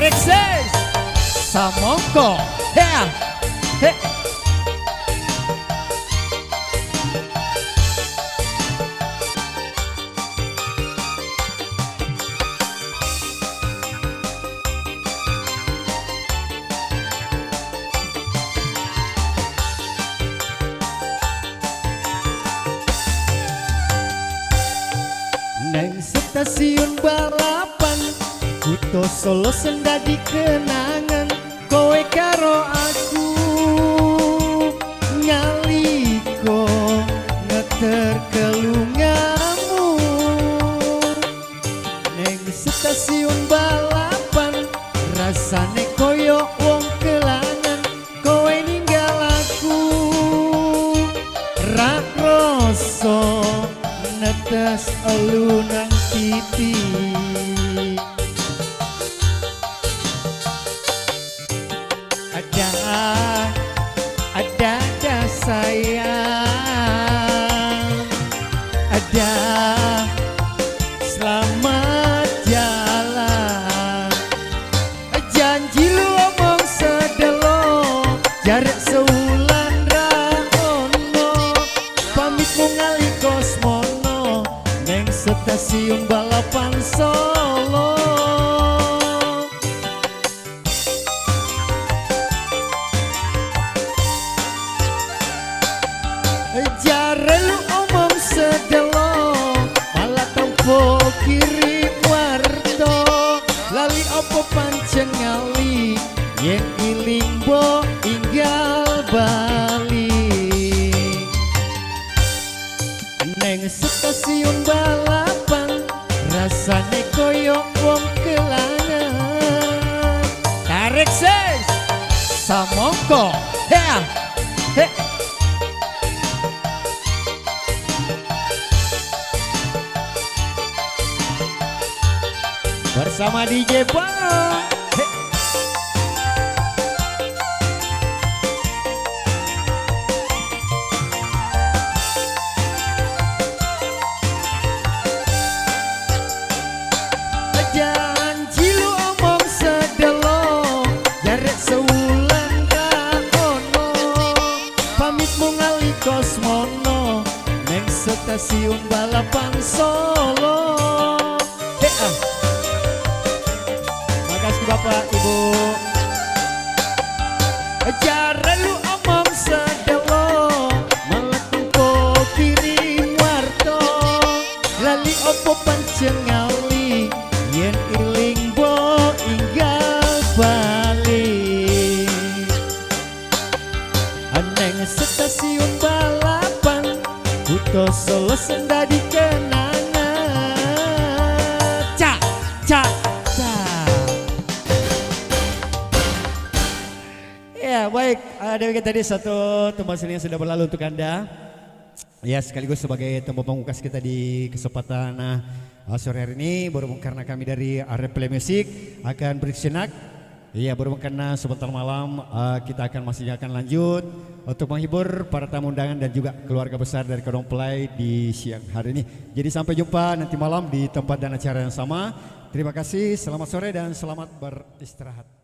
tarik ses samongko hea he. Neng stasiun balapan Kuto Solo sendadi kenangan kowe karo aku nyaliko ngeter kelungamu. Neng stasiun balapan rasane koyo wong kelangan kowe ninggal aku rak rasa netes elu nang titi. Ada sayang, ada selamat jalan. Janji lu omong sedelo, jarak sewulan raono. Pamitmu ngali kosmono, neng stasiun balapan Solo. Jare lu omong sedelo, malah tempo kirim warto. Lali opo pancen ngali, yen iling bo inggal bali. Neng stasiun balapan, rasane koyo wong kelangan. Tarik ses, samongko, hea, he. Bersama DJ Polo. Janji lu omong sedelo, jarak sewulan kaono. Pamitmu ngali kosmono, neng stasiun balapan Solo. Makasih Bapak Ibu. Jare lu omong sedelo, malah tempo kirim warto. Lali opo pancen ngali, yen iling bo inggal bali. Neng stasiun balapan, Kuto Solo sendadi kenangan. Cak, cak. Ya baik, demikian tadi satu tembang seni yang sudah berlalu untuk Anda. Ya sekaligus sebagai tembang pamungkas kita di kesempatan sore hari ini. Berhubung karena kami dari Play Music akan bersejenak. Ya berhubung karena sebentar malam kita masih akan lanjut untuk menghibur para tamu undangan dan juga keluarga besar dari Kedong Play di siang hari ini. Jadi sampai jumpa nanti malam di tempat dan acara yang sama. Terima kasih, selamat sore dan selamat beristirahat.